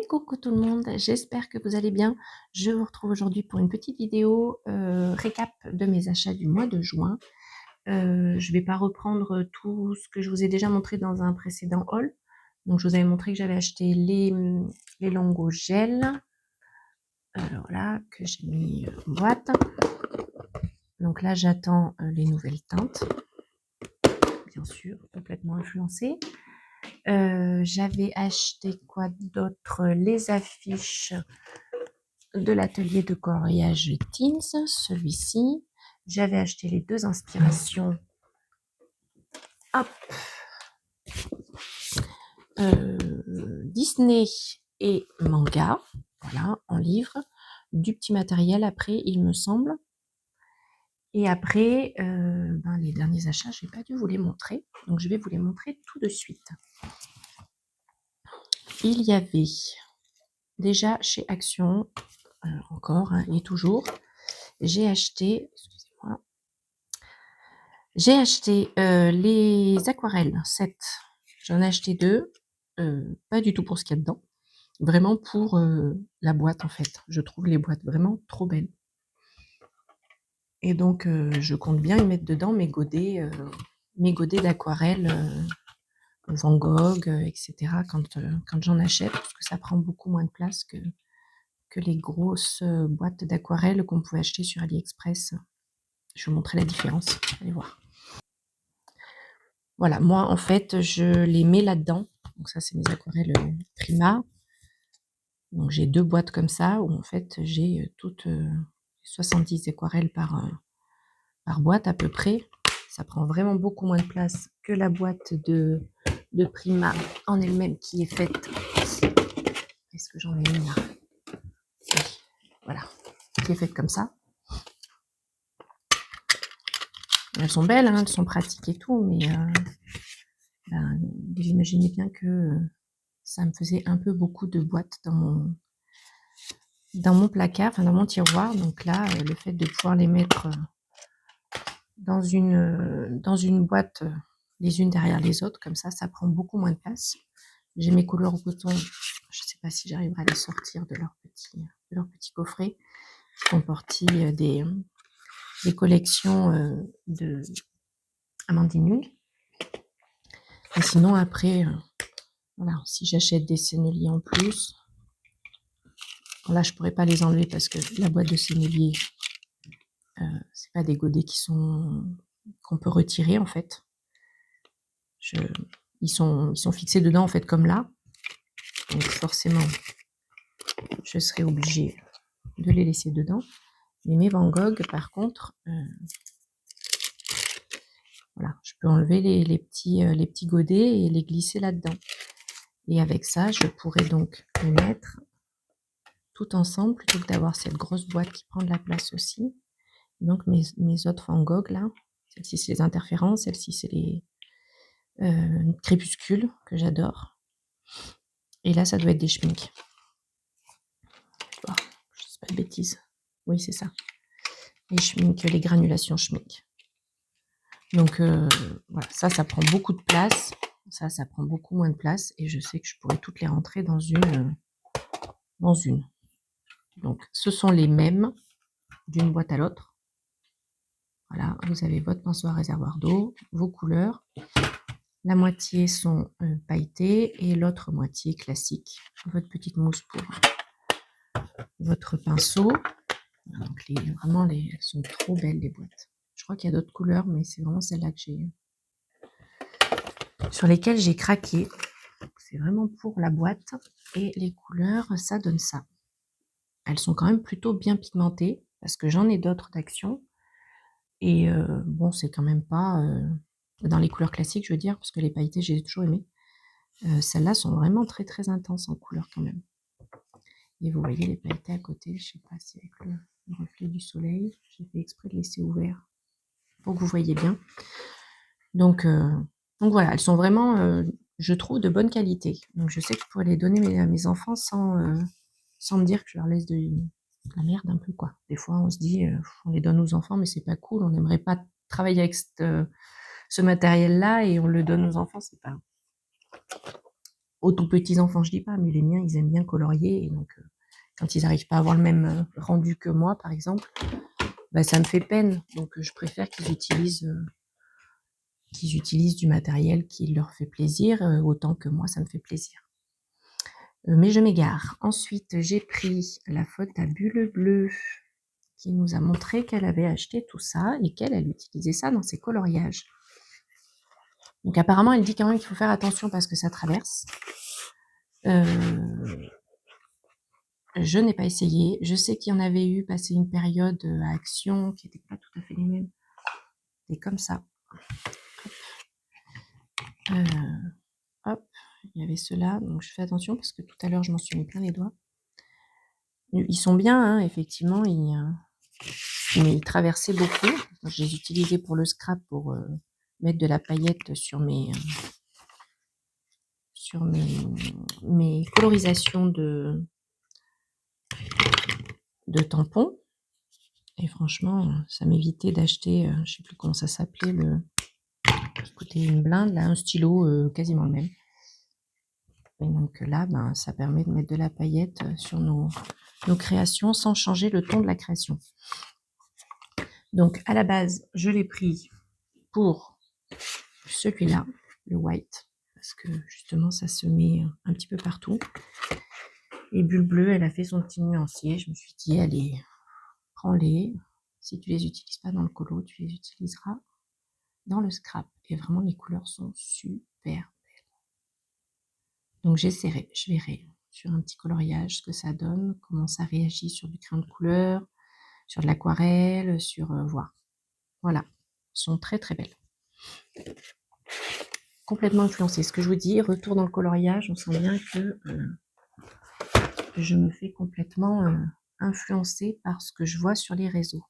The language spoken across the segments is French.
Coucou tout le monde, j'espère que vous allez bien. Je vous retrouve aujourd'hui pour une petite vidéo récap de mes achats du mois de juin. Je vais pas reprendre tout ce que je vous ai déjà montré dans un précédent haul. Donc je vous avais montré que j'avais acheté les Longo gel, voilà, que j'ai mis en boîte. Donc là j'attends les nouvelles teintes, bien sûr, complètement influencées. J'avais acheté quoi d'autre? Les affiches de l'atelier de coloriage Teens, celui-ci. J'avais acheté les deux inspirations. Hop. Disney et manga, voilà, en livre. Du petit matériel après, il me semble. Et après, les derniers achats, je n'ai pas dû vous les montrer. Donc, je vais vous les montrer tout de suite. Il y avait déjà chez Action, encore et toujours, j'ai acheté, excusez-moi, les aquarelles 7. J'en ai acheté 2, pas du tout pour ce qu'il y a dedans, vraiment pour la boîte en fait. Je trouve les boîtes vraiment trop belles. Et donc je compte bien y mettre dedans mes godets d'aquarelle, Van Gogh, etc. quand j'en achète, parce que ça prend beaucoup moins de place que les grosses boîtes d'aquarelle qu'on pouvait acheter sur AliExpress. Je vais vous montrer la différence, allez voir. Voilà, moi en fait je les mets là-dedans. Donc ça c'est mes aquarelles Prima. Donc j'ai 2 boîtes comme ça où en fait j'ai toutes 70 aquarelles par boîte à peu près. Ça prend vraiment beaucoup moins de place que la boîte de Prima en elle-même qui est faite. Est-ce que j'en ai une là? Oui, voilà, qui est faite comme ça. Elles sont belles, hein, elles sont pratiques et tout, mais vous imaginez bien que ça me faisait un peu beaucoup de boîtes dans mon placard, enfin dans mon tiroir. Donc là, le fait de pouvoir les mettre dans une boîte les unes derrière les autres, comme ça prend beaucoup moins de place. J'ai mes couleurs au coton, je ne sais pas si j'arriverai à les sortir de leur petit coffret, qui comportait des collections de Amandine Young. Et sinon après, voilà, si j'achète des senneliers en plus, là je pourrais pas les enlever parce que la boîte de sennelier, c'est pas des godets qu'on peut retirer en fait. Ils sont fixés dedans en fait comme là, donc forcément je serai obligée de les laisser dedans. Mais mes Van Gogh par contre, voilà, je peux enlever les petits godets et les glisser là-dedans. Et avec ça, je pourrais donc les mettre tout ensemble plutôt que d'avoir cette grosse boîte qui prend de la place aussi. Donc mes autres Van Gogh là, celle-ci c'est les interférences, celle-ci c'est les crépuscules que j'adore. Et là ça doit être des schminks. Oh, je ne sais pas de bêtises. Oui c'est ça. Les schminks, les granulations schmink. Donc voilà, ça prend beaucoup de place. Ça prend beaucoup moins de place. Et je sais que je pourrais toutes les rentrer dans une. Donc ce sont les mêmes d'une boîte à l'autre. Voilà, vous avez votre pinceau à réservoir d'eau, vos couleurs. La moitié sont pailletées et l'autre moitié classique. Votre petite mousse pour votre pinceau. Donc elles sont trop belles les boîtes. Je crois qu'il y a d'autres couleurs, mais c'est vraiment celle-là sur lesquelles j'ai craqué. C'est vraiment pour la boîte et les couleurs, ça donne ça. Elles sont quand même plutôt bien pigmentées parce que j'en ai d'autres d'Action. Et bon, c'est quand même pas dans les couleurs classiques, je veux dire, parce que les pailletées, j'ai toujours aimé. Celles-là sont vraiment très très intenses en couleur quand même. Et vous voyez les pailletés à côté, je sais pas si avec le reflet du soleil, j'ai fait exprès de laisser ouvert pour que vous voyez bien. Donc voilà, elles sont vraiment, je trouve, de bonne qualité. Donc je sais que je pourrais les donner à mes enfants sans me dire que je leur laisse de la merde un peu, quoi. Des fois, on se dit, on les donne aux enfants, mais c'est pas cool, on n'aimerait pas travailler avec ce matériel-là et on le donne aux enfants, c'est pas aux tout petits enfants, je dis pas, mais les miens, ils aiment bien colorier. Et donc, quand ils n'arrivent pas à avoir le même rendu que moi, par exemple, bah, ça me fait peine. Donc, je préfère qu'ils utilisent du matériel qui leur fait plaisir, autant que moi, ça me fait plaisir. Mais je m'égare. Ensuite, j'ai pris la faute à Bulle Bleue qui nous a montré qu'elle avait acheté tout ça et qu'elle utilisait ça dans ses coloriages. Donc apparemment, elle dit quand même qu'il faut faire attention parce que ça traverse. Je n'ai pas essayé. Je sais qu'il y en avait eu passé une période à Action qui n'était pas tout à fait les mêmes. Et comme ça. Hop, il y avait ceux-là. Donc je fais attention parce que tout à l'heure, je m'en suis mis plein les doigts. Ils sont bien, hein, effectivement. Mais ils traversaient beaucoup. Je les utilisais pour le scrap pour mettre de la paillette sur mes colorisations de tampons. Et franchement, ça m'évitait d'acheter, je sais plus comment ça s'appelait, ça coûtait une blinde, là, un stylo quasiment le même. Et donc là, ben, ça permet de mettre de la paillette sur nos créations sans changer le ton de la création. Donc à la base, je l'ai pris pour celui-là, le white, parce que justement, ça se met un petit peu partout. Et Bulle Bleue, elle a fait son petit nuancier. Je me suis dit, allez, prends-les. Si tu les utilises pas dans le colo, tu les utiliseras dans le scrap. Et vraiment, les couleurs sont super belles. Donc j'essaierai, je verrai sur un petit coloriage ce que ça donne, comment ça réagit sur du crayon de couleur, sur de l'aquarelle, sur voir. Voilà, elles sont très très belles. Complètement influencées. Ce que je vous dis, retour dans le coloriage, on sent bien que je me fais complètement influencer par ce que je vois sur les réseaux.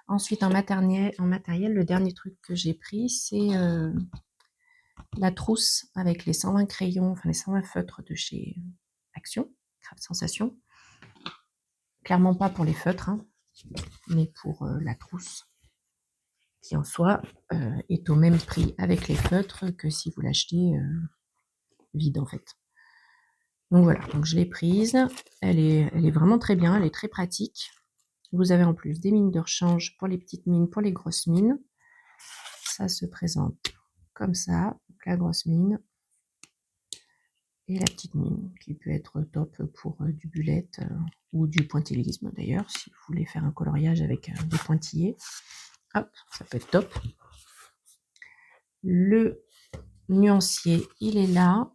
Ensuite, en matériel, le dernier truc que j'ai pris, c'est la trousse avec les 120 crayons, enfin les 120 feutres de chez Action, Craft Sensation. Clairement pas pour les feutres, hein, mais pour la trousse, qui en soi est au même prix avec les feutres que si vous l'achetez vide en fait. Donc voilà, donc je l'ai prise. Elle est vraiment très bien, elle est très pratique. Vous avez en plus des mines de rechange pour les petites mines, pour les grosses mines. Ça se présente comme ça, donc la grosse mine et la petite mine, qui peut être top pour du bullette ou du pointillisme d'ailleurs, si vous voulez faire un coloriage avec des pointillés. Hop, ça peut être top. Le nuancier, il est là.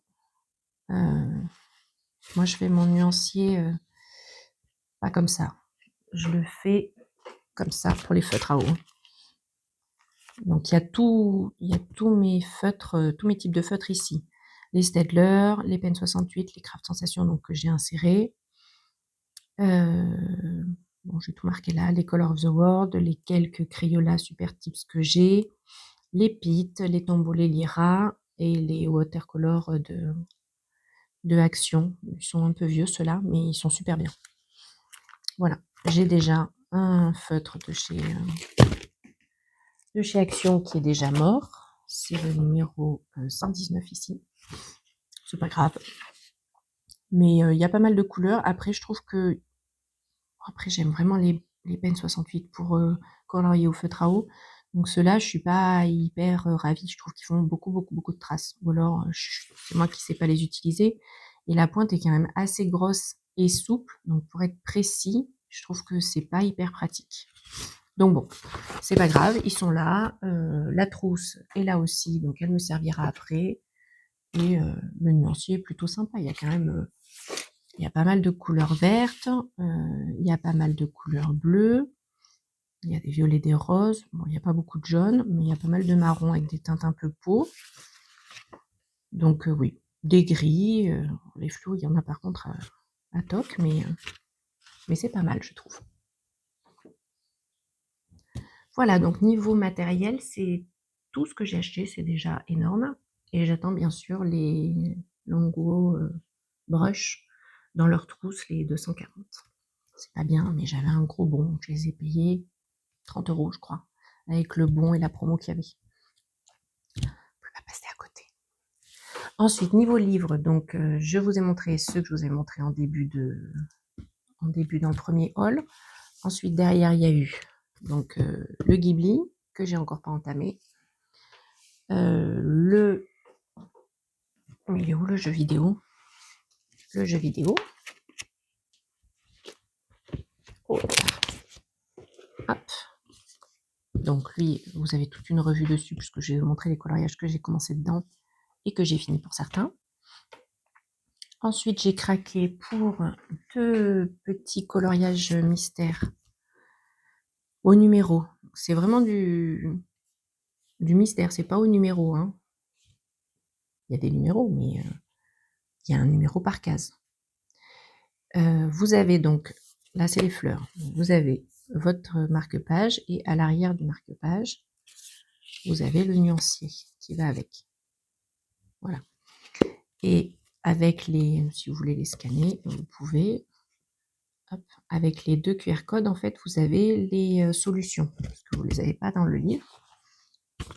Moi, je fais mon nuancier pas comme ça. Je le fais comme ça pour les feutres à eau. Donc, il y a tous mes feutres, tous mes types de feutres ici. Les Staedtler, les Pen 68, les Craft Sensation, donc que j'ai insérés. Bon, j'ai tout marqué là. Les Color of the World, les quelques Crayola Super Tips que j'ai, les Pitt, les Tombow, les Lyra et les watercolors de Action. Ils sont un peu vieux ceux-là, mais ils sont super bien. Voilà, j'ai déjà un feutre de chez Action qui est déjà mort. C'est le numéro 119 ici. C'est pas grave. Mais il y a pas mal de couleurs. Après, je trouve que... Après, j'aime vraiment les Pen 68 pour colorier au feutre à eau. Donc ceux-là, je suis pas hyper ravie. Je trouve qu'ils font beaucoup de traces. Ou alors, c'est moi qui sais pas les utiliser. Et la pointe est quand même assez grosse et souple. Donc pour être précis, je trouve que c'est pas hyper pratique. Donc bon, c'est pas grave, ils sont là. La trousse est là aussi, donc elle me servira après. Et le nuancier est plutôt sympa. Il y a quand même, il y a pas mal de couleurs vertes, il y a pas mal de couleurs bleues, il y a des violets, des roses. Bon, il n'y a pas beaucoup de jaune, mais il y a pas mal de marron avec des teintes un peu peau. Donc oui, des gris, les fluos, il y en a par contre à toc, mais c'est pas mal, je trouve. Voilà, donc niveau matériel, c'est tout ce que j'ai acheté, c'est déjà énorme. Et j'attends bien sûr les Longo Brush dans leur trousse, les 240. C'est pas bien, mais j'avais un gros bon. Je les ai payés 30 €, je crois, avec le bon et la promo qu'il y avait. Je peux pas passer à côté. Ensuite, niveau livre, donc je vous ai montré ceux que je vous ai montrés en début dans le premier haul. Ensuite, derrière, il y a eu donc le Ghibli, que j'ai encore pas entamé. Il est où le jeu vidéo? Le jeu vidéo. Oh là là. Hop. Donc lui, vous avez toute une revue dessus, puisque je vais vous montrer les coloriages que j'ai commencé dedans et que j'ai fini pour certains. Ensuite, j'ai craqué pour 2 petits coloriages mystères au numéro. C'est vraiment du mystère, c'est pas au numéro, hein. Il y a des numéros, mais il y a un numéro par case. Vous avez donc, là c'est les fleurs, vous avez votre marque-page et à l'arrière du marque-page, vous avez le nuancier qui va avec. Voilà. Et avec si vous voulez les scanner, vous pouvez. Hop, avec les 2 QR codes, en fait, vous avez les solutions, parce que vous ne les avez pas dans le livre,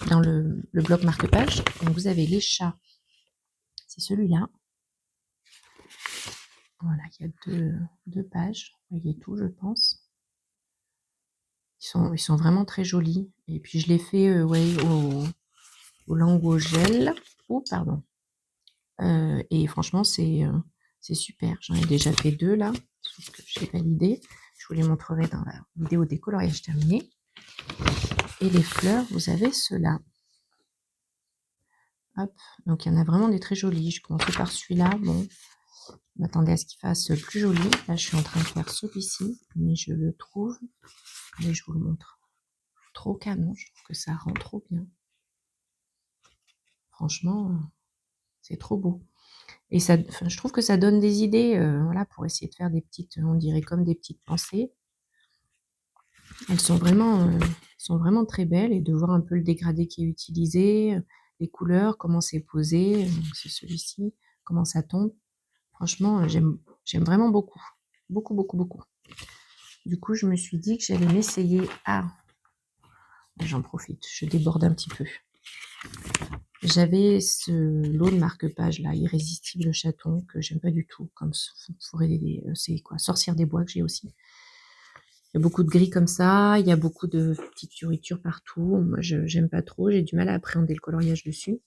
dans le bloc marque-page. Donc vous avez les chats, c'est celui-là. Voilà, il y a 2 pages, vous voyez tout, je pense. Ils sont vraiment très jolis. Et puis je les fais ouais, au langue gel. Oh, pardon. Et franchement, c'est super. J'en ai déjà fait 2 là, sauf que j'ai validé. Je vous les montrerai dans la vidéo des coloriages terminés. Et les fleurs, vous avez ceux-là. Hop, donc il y en a vraiment des très jolis. Je commence par celui-là. Bon, je m'attendais à ce qu'il fasse plus joli. Là, je suis en train de faire celui-ci, mais je le trouve. Allez, je vous le montre. Trop canon, je trouve que ça rend trop bien. Franchement, c'est trop beau. Et ça, je trouve que ça donne des idées, voilà, pour essayer de faire des petites, on dirait comme des petites pensées. Elles sont vraiment très belles, et de voir un peu le dégradé qui est utilisé, les couleurs, comment c'est posé, c'est celui-ci, comment ça tombe. Franchement, j'aime vraiment beaucoup. Beaucoup, beaucoup, beaucoup. Du coup, je me suis dit que j'allais m'essayer à... J'en profite, je déborde un petit peu. J'avais ce lot de marque-page là, Irrésistible Chaton, que j'aime pas du tout, comme c'est quoi, Sorcière des Bois que j'ai aussi. Il y a beaucoup de gris comme ça, il y a beaucoup de petites fioritures partout. Moi, j'aime pas trop, j'ai du mal à appréhender le coloriage dessus.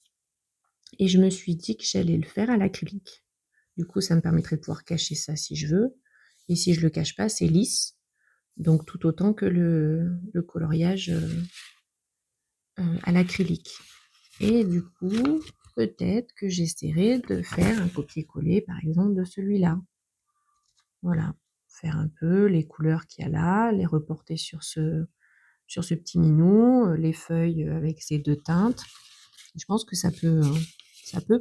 Et je me suis dit que j'allais le faire à l'acrylique. Du coup, ça me permettrait de pouvoir cacher ça si je veux. Et si je le cache pas, c'est lisse. Donc tout autant que le coloriage à l'acrylique. Et du coup, peut-être que j'essaierai de faire un copier-coller, par exemple, de celui-là. Voilà, faire un peu les couleurs qu'il y a là, les reporter sur ce petit minou, les feuilles avec ces 2 teintes. Je pense que ça peut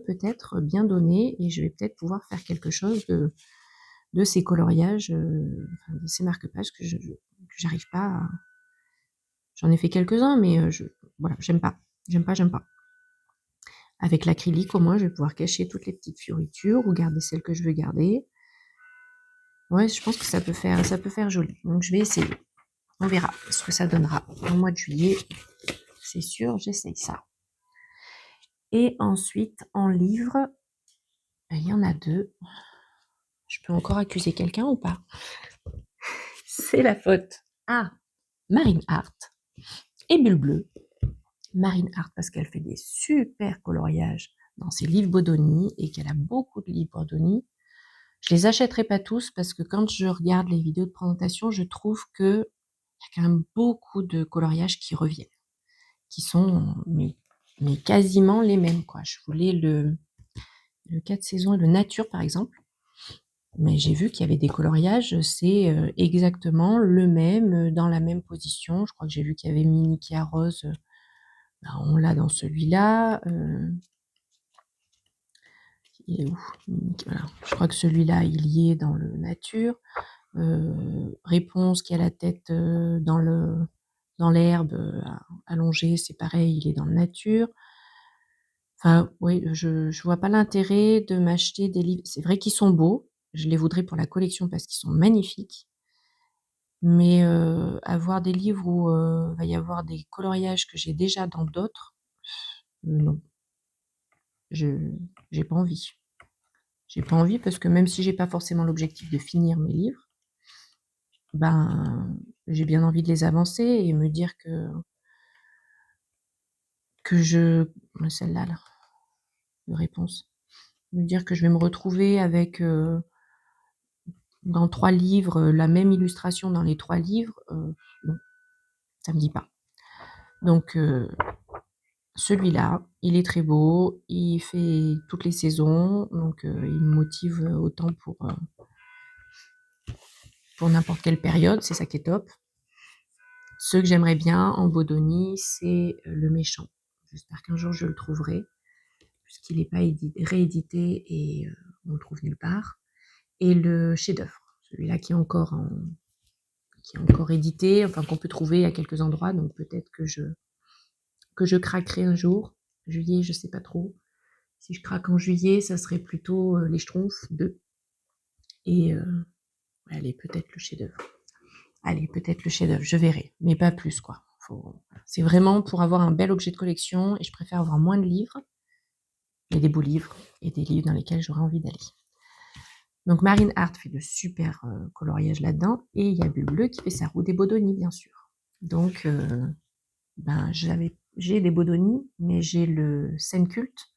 peut-être bien donner, et je vais peut-être pouvoir faire quelque chose de ces coloriages, enfin, de ces marque-pages que j'arrive pas à... J'en ai fait quelques-uns, mais voilà, j'aime pas. J'aime pas, j'aime pas. Avec l'acrylique, au moins, je vais pouvoir cacher toutes les petites fioritures ou garder celles que je veux garder. Ouais, je pense que ça peut faire joli. Donc, je vais essayer. On verra ce que ça donnera au mois de juillet. C'est sûr, j'essaye ça. Et ensuite, en livre, il y en a 2. Je peux encore accuser quelqu'un ou pas? C'est la faute à Marine Art et Bulle Bleue. Marine Art parce qu'elle fait des super coloriages dans ses livres Bodoni et qu'elle a beaucoup de livres Bodoni. Je les achèterai pas tous parce que quand je regarde les vidéos de présentation, je trouve que il y a quand même beaucoup de coloriages qui reviennent, qui sont mais quasiment les mêmes, quoi. Je voulais le 4 saisons et le nature par exemple, mais j'ai vu qu'il y avait des coloriages, c'est exactement le même, dans la même position. Je crois que j'ai vu qu'il y avait Minikia Rose, on l'a dans celui-là. Il est où? Voilà. Je crois que celui-là, il y est dans le nature. Réponse qui a la tête dans l'herbe allongée, c'est pareil, il est dans le nature. Enfin, oui, je vois pas l'intérêt de m'acheter des livres. C'est vrai qu'ils sont beaux, je les voudrais pour la collection parce qu'ils sont magnifiques. Mais avoir des livres où va y avoir des coloriages que j'ai déjà dans d'autres, non. j'ai pas envie. J'ai pas envie parce que même si j'ai pas forcément l'objectif de finir mes livres, ben, j'ai bien envie de les avancer et me dire que celle-là, là, de réponse. Me dire que je vais me retrouver avec, dans 3 livres, la même illustration dans les 3 livres, non, ça me dit pas. Donc, celui-là, il est très beau, il fait toutes les saisons, donc il me motive autant pour n'importe quelle période, c'est ça qui est top. Ceux que j'aimerais bien en Bodoni, c'est le méchant. J'espère qu'un jour je le trouverai, puisqu'il n'est pas réédité et on le trouve nulle part. Et le chef-d'œuvre, celui-là qui est encore édité, enfin qu'on peut trouver à quelques endroits, donc peut-être que je craquerai un jour. Juillet, je sais pas trop. Si je craque en juillet, ça serait plutôt les Schtroumpfs 2. Et allez, peut-être le chef-d'œuvre. Allez, peut-être le chef-d'œuvre, je verrai, mais pas plus quoi. C'est vraiment pour avoir un bel objet de collection et je préfère avoir moins de livres, mais des beaux livres et des livres dans lesquels j'aurais envie d'aller. Donc Marine Art fait de super coloriages là-dedans et il y a Bulbleu qui fait sa roue des Bodoni bien sûr. Donc ben j'ai des Bodoni, mais j'ai le Scène Culte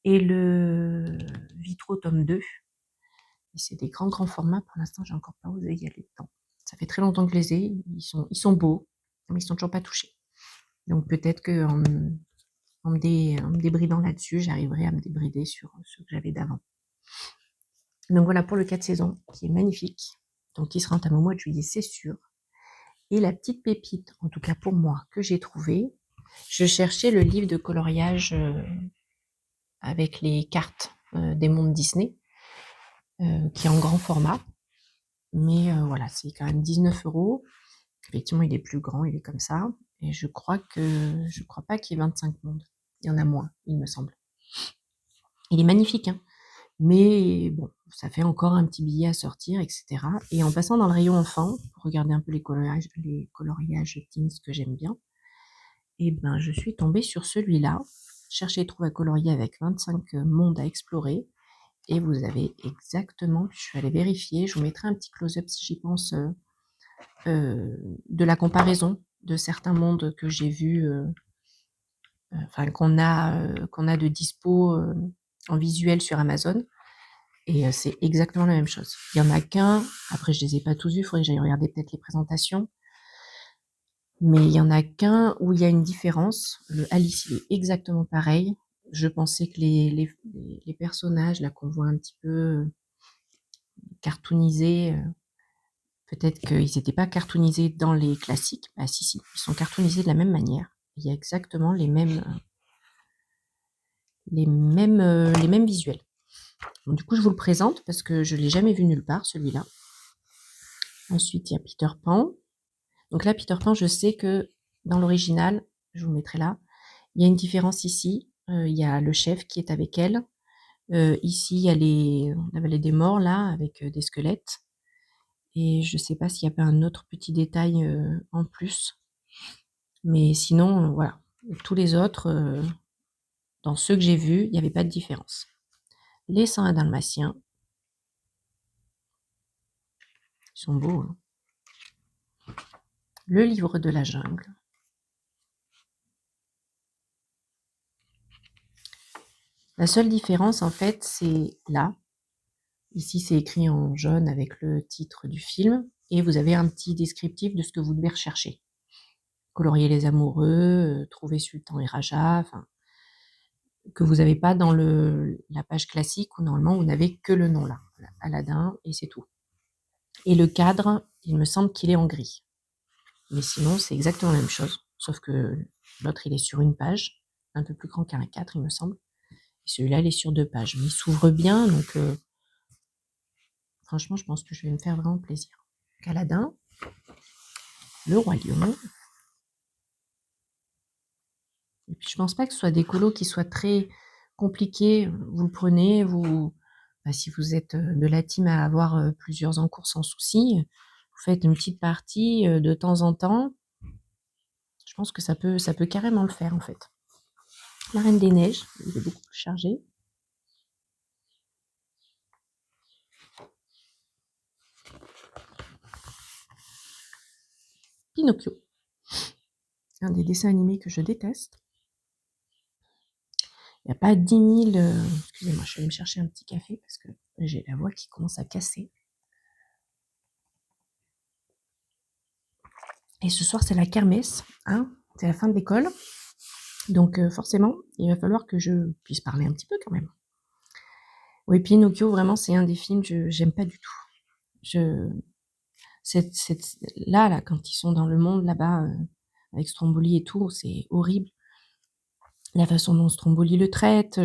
et le Vitro tome 2. Et c'est des grands formats. Pour l'instant, j'ai encore pas osé y aller dedans. Ça fait très longtemps que je les ai. Ils sont beaux, mais ils sont toujours pas touchés. Donc peut-être qu'en me débridant là-dessus, j'arriverai à me débrider sur ce que j'avais d'avant. Donc voilà pour le 4 saisons, qui est magnifique. Donc qui sera entamé au mois de juillet, c'est sûr. Et la petite pépite, en tout cas pour moi, que j'ai trouvée, je cherchais le livre de coloriage avec les cartes des mondes Disney, qui est en grand format. Mais voilà, c'est quand même 19 €. Effectivement, il est plus grand, il est comme ça. Et je crois pas qu'il y ait 25 mondes. Il y en a moins, il me semble. Il est magnifique, hein. Mais bon, ça fait encore un petit billet à sortir, etc. Et en passant dans le rayon enfant, pour regarder un peu les coloriages teens que j'aime bien, et ben je suis tombée sur celui-là. Chercher et trouver à colorier avec 25 mondes à explorer. Et vous avez exactement, je suis allée vérifier, je vous mettrai un petit close-up si j'y pense, de la comparaison de certains mondes que j'ai vus, enfin qu'on a de dispo en visuel sur Amazon. Et c'est exactement la même chose. Il y en a qu'un, après je les ai pas tous vus, il faudrait que j'aille regarder peut-être les présentations. Mais il y en a qu'un où il y a une différence. Le Alice, il est exactement pareil. Je pensais que les personnages, là, qu'on voit un petit peu cartoonisés, peut-être qu'ils n'étaient pas cartoonisés dans les classiques. Bah si, ils sont cartoonisés de la même manière. Il y a exactement les mêmes visuels. Donc, du coup, je vous le présente parce que je ne l'ai jamais vu nulle part, celui-là. Ensuite, il y a Peter Pan. Donc là, Peter Pan, je sais que dans l'original, je vous le mettrai là, il y a une différence ici. Il y a le chef qui est avec elle. Ici, il y a la vallée des morts, là, avec des squelettes. Et je ne sais pas s'il n'y a pas un autre petit détail en plus. Mais sinon, voilà. Tous les autres, dans ceux que j'ai vus, il n'y avait pas de différence. Les 101 Dalmatiens. Ils sont beaux, hein. Le livre de la jungle. La seule différence, en fait, c'est là. Ici, c'est écrit en jaune avec le titre du film. Et vous avez un petit descriptif de ce que vous devez rechercher. Colorier les amoureux, trouver Sultan et Raja, enfin, que vous n'avez pas dans la page classique où normalement vous n'avez que le nom là. Voilà, Aladdin, et c'est tout. Et le cadre, il me semble qu'il est en gris. Mais sinon, c'est exactement la même chose. Sauf que l'autre, il est sur une page, un peu plus grand qu'un A4, il me semble. Et celui-là, il est sur 2 pages. Mais il s'ouvre bien, donc franchement, je pense que je vais me faire vraiment plaisir. Aladdin, le Roi Lion. Et puis, je pense pas que ce soit des colos qui soient très compliqués. Vous le prenez, si vous êtes de la team à avoir plusieurs en cours sans souci, vous faites une petite partie de temps en temps. Je pense que ça peut carrément le faire, en fait. La Reine des Neiges, il est beaucoup plus chargé. Pinocchio, un des dessins animés que je déteste. Il n'y a pas 10 000... excusez-moi, je vais aller me chercher un petit café parce que j'ai la voix qui commence à casser. Et ce soir, c'est la kermesse, hein, c'est la fin de l'école. Donc forcément, il va falloir que je puisse parler un petit peu quand même. Oui, Pinocchio, vraiment, c'est un des films que j'aime pas du tout. Là, quand ils sont dans le monde, là-bas, avec Stromboli et tout, c'est horrible. La façon dont Stromboli le traite,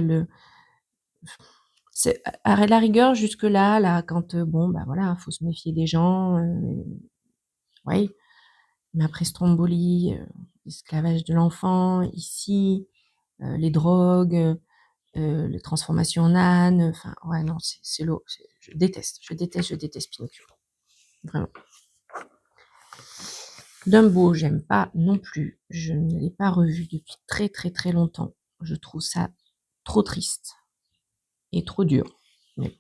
à la rigueur, jusque-là, là, quand, bon, bah voilà, faut se méfier des gens, oui. Mais après Stromboli, l'esclavage de l'enfant, ici, les drogues, les transformations en âne, enfin, ouais, non, c'est l'eau. Je déteste Pinocchio. Vraiment. Dumbo, j'aime pas non plus. Je ne l'ai pas revu depuis très très très longtemps. Je trouve ça trop triste et trop dur. Mais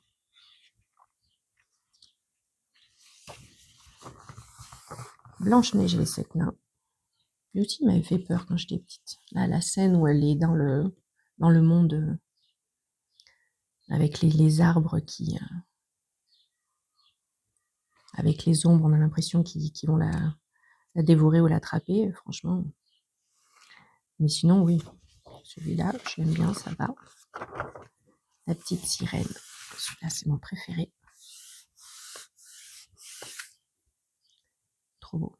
Blanche-Neige et les 7 nains. Lui aussi, il m'avait fait peur quand j'étais petite. Là, la scène où elle est dans le monde avec les arbres avec les ombres, on a l'impression qu'ils vont la dévorer ou l'attraper, franchement. Mais sinon, oui, celui-là, j'aime bien, ça va. La petite sirène, celui-là, c'est mon préféré. Trop beau.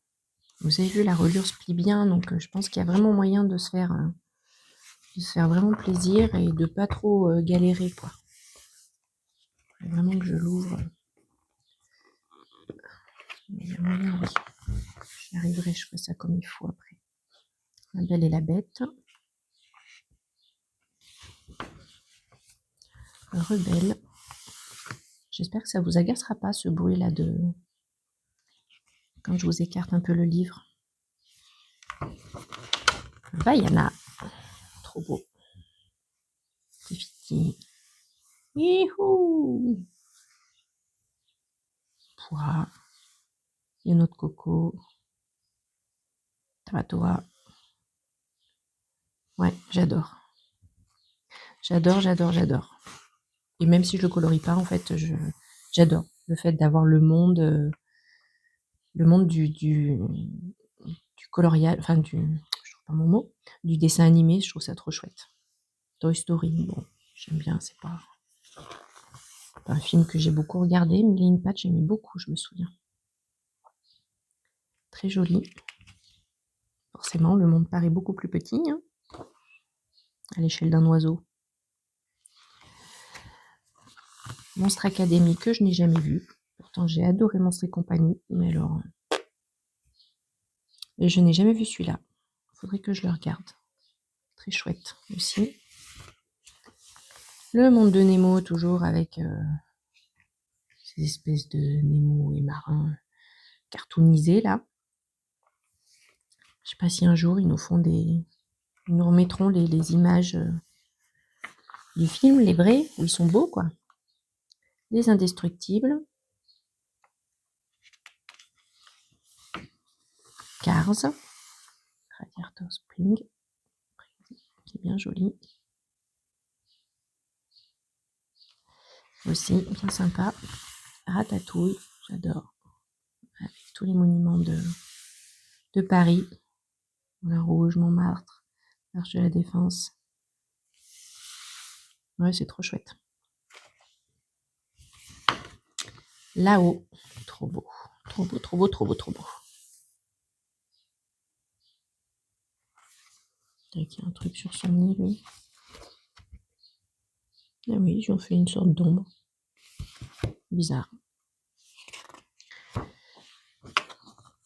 Vous avez vu, la reliure se plie bien, donc je pense qu'il y a vraiment moyen de se faire vraiment plaisir et de pas trop galérer, quoi. Il faut vraiment que je l'ouvre. Mais il y a moyen, oui. J'y arriverai, je ferai ça comme il faut après. La Belle et la Bête. Rebelle. J'espère que ça vous agacera pas, ce bruit-là de... quand je vous écarte un peu le livre. Vaiana. Trop beau. Tifiti. Youhou. Pois. Il y a notre coco. Tamatoa. Ouais, j'adore. J'adore. Et même si je le colorie pas, en fait, j'adore le fait d'avoir le monde du coloriage, enfin je trouve pas mon mot, du dessin animé, je trouve ça trop chouette. Toy Story, bon, j'aime bien, c'est pas un film que j'ai beaucoup regardé, mais Lily Patch, j'aimais beaucoup, je me souviens. Très joli. Forcément, le monde paraît beaucoup plus petit, hein, à l'échelle d'un oiseau. Monstre Academy que je n'ai jamais vu. Pourtant, j'ai adoré Monstre et compagnie, mais alors... Et je n'ai jamais vu celui-là. Faudrait que je le regarde. Très chouette aussi. Le monde de Nemo, toujours avec ces espèces de Nemo et marins cartoonisés, là. Je sais pas si un jour, ils nous remettront les images du film, les vrais, où ils sont beaux, quoi. Les Indestructibles. Cars. Radiator Spring. Qui est bien joli. Aussi, bien sympa. Ratatouille, j'adore. Avec tous les monuments de Paris. Moulin Rouge, Montmartre, l'Arche de la Défense. Ouais, c'est trop chouette. Là-haut, trop beau. Trop beau, trop beau, trop beau, trop beau. Il y a un truc sur son nez, lui. Ah oui, ils ont fait une sorte d'ombre. Bizarre.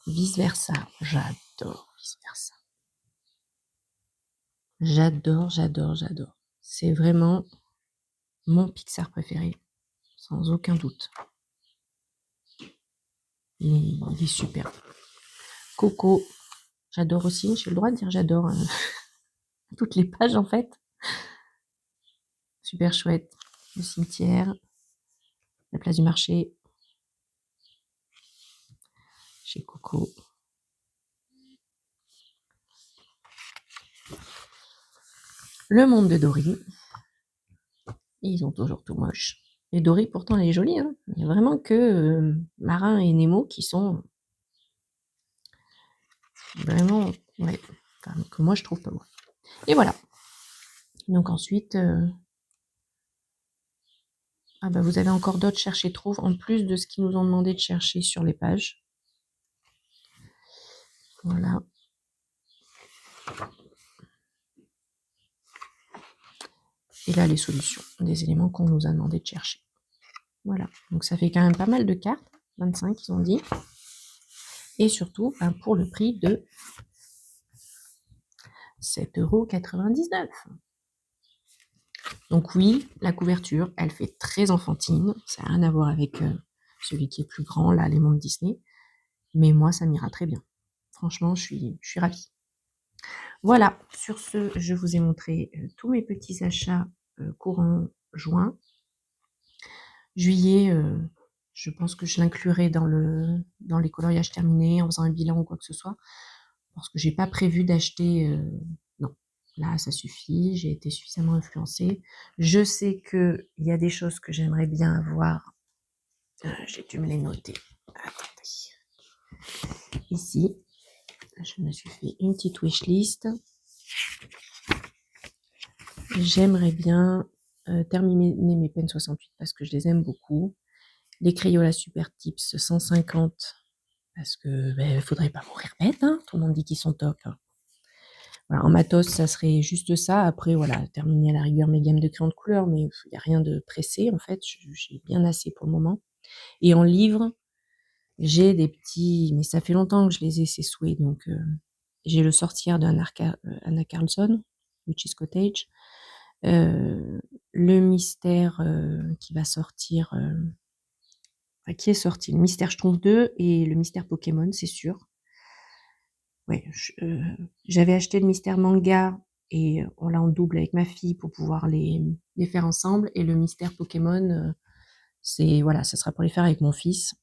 Vice versa. J'adore vice versa. J'adore. C'est vraiment mon Pixar préféré. Sans aucun doute. Il est super. Coco. J'adore aussi. J'ai le droit de dire j'adore toutes les pages, en fait. Super chouette. Le cimetière, la place du marché, chez Coco. Le monde de Dory. Ils sont toujours tout moches. Et Dory, pourtant, elle est jolie. Hein. Il n'y a vraiment que Marin et Nemo qui sont vraiment, ouais, enfin, que moi je trouve pas beau. Et voilà. Donc ensuite, ah bah vous avez encore d'autres chercher et trouve en plus de ce qu'ils nous ont demandé de chercher sur les pages. Voilà. Et là, les solutions, des éléments qu'on nous a demandé de chercher. Voilà. Donc ça fait quand même pas mal de cartes. 25, ils ont dit. Et surtout, ben, pour le prix de 7,99 €. Donc oui, la couverture, elle fait très enfantine. Ça n'a rien à voir avec celui qui est plus grand, là, les mondes Disney. Mais moi, ça m'ira très bien. Franchement, je suis ravie. Voilà, sur ce, je vous ai montré tous mes petits achats courant juin. Juillet, je pense que je l'inclurai dans les coloriages terminés, en faisant un bilan ou quoi que ce soit. Parce que j'ai pas prévu d'acheter... non, là, ça suffit, j'ai été suffisamment influencée. Je sais qu'il y a des choses que j'aimerais bien avoir. J'ai dû me les noter. Attendez. Ici, je me suis fait une petite wishlist. J'aimerais bien terminer mes Pen 68 parce que je les aime beaucoup. Les Crayola Super Tips 150 parce que faudrait pas mourir bête, hein. Tout le monde dit qu'ils sont top. Voilà, en matos, ça serait juste ça. Après, voilà, terminer à la rigueur mes gammes de crayons de couleur, mais il n'y a rien de pressé en fait. J'ai bien assez pour le moment. Et en livre, j'ai des petits, mais ça fait longtemps que je les ai ces souhaits. Donc j'ai le sortir d'Anna Carlson, Witch's Cottage. Le mystère qui va sortir, enfin, qui est sorti, le mystère Schtroumpf 2 et le mystère Pokémon, c'est sûr. Ouais, j'avais acheté le mystère manga et on l'a en double avec ma fille pour pouvoir les faire ensemble. Et le mystère Pokémon, c'est voilà, ça sera pour les faire avec mon fils.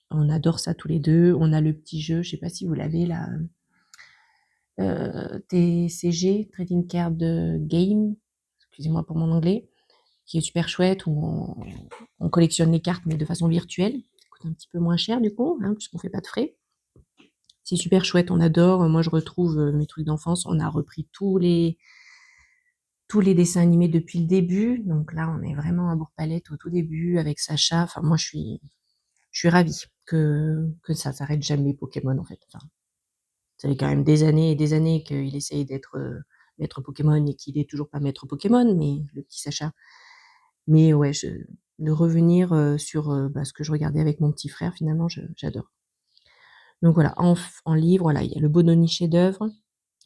On adore ça tous les deux. On a le petit jeu, je sais pas si vous l'avez là, TCG, Trading Card Game, excusez-moi pour mon anglais, qui est super chouette, où on collectionne les cartes mais de façon virtuelle. Ça coûte un petit peu moins cher du coup, hein, puisqu'on fait pas de frais. C'est super chouette, on adore. Moi, je retrouve mes trucs d'enfance. On a repris tous les dessins animés depuis le début. Donc là, on est vraiment à Bourg-Palette au tout début avec Sacha. Enfin, moi, je suis ravie que ça s'arrête jamais Pokémon, en fait. Enfin, ça fait quand même des années et des années qu'il essaye d'être maître Pokémon et qu'il est toujours pas maître Pokémon, mais le petit Sacha. Mais ouais, de revenir sur ce que je regardais avec mon petit frère, finalement, j'adore. Donc voilà, en livre, voilà, il y a le Bononi chef-d'œuvre,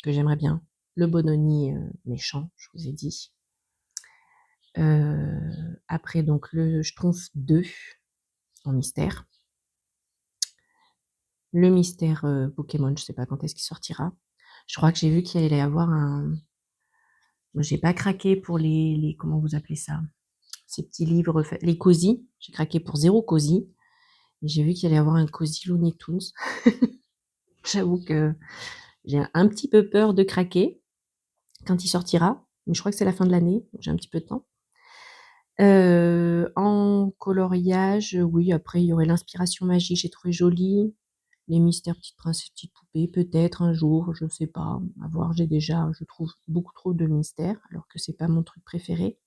que j'aimerais bien. Le Bononi méchant, je vous ai dit. Après, donc, le Schtroumpf 2 en mystère. Le mystère Pokémon, je sais pas quand est-ce qu'il sortira. Je crois que j'ai vu qu'il allait y avoir un... J'ai pas craqué pour les... Comment vous appelez ça? Ces petits livres, les Cozy. J'ai craqué pour 0 Cozy. J'ai vu qu'il allait y avoir un Cozy Looney Tunes. J'avoue que j'ai un petit peu peur de craquer quand il sortira. Mais je crois que c'est la fin de l'année, j'ai un petit peu de temps. En coloriage, oui, après il y aurait l'inspiration magique, j'ai trouvé joli. Les mystères petites princesses, petites poupées, peut-être un jour, je sais pas, à voir. J'ai déjà, je trouve, beaucoup trop de mystères, alors que c'est pas mon truc préféré.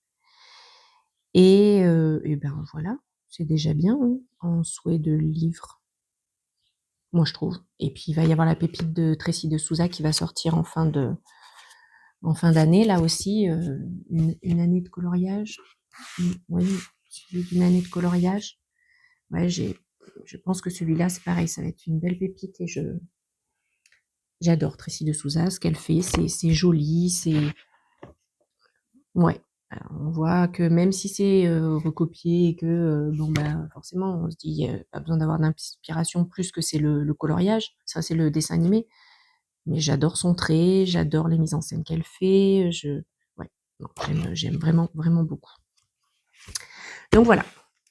Et ben voilà, c'est déjà bien, hein, en souhait de livre, moi je trouve. Et puis il va y avoir la pépite de Tracy de Souza qui va sortir en fin d'année, là aussi, une année de coloriage. Oui, suivi d'une année de coloriage. Ouais, je pense que celui-là, c'est pareil, ça va être une belle pépite et j'adore Tracy de Souza, ce qu'elle fait, c'est joli, ouais. Alors, on voit que même si c'est recopié et que, bon, forcément, on se dit, pas besoin d'avoir d'inspiration plus que c'est le coloriage, ça, c'est le dessin animé. Mais j'adore son trait, j'adore les mises en scène qu'elle fait, ouais. Non, j'aime vraiment, vraiment beaucoup. Donc voilà.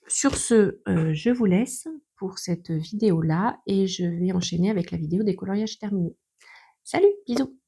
Sur ce, je vous laisse pour cette vidéo-là et je vais enchaîner avec la vidéo des coloriages terminés. Salut, bisous!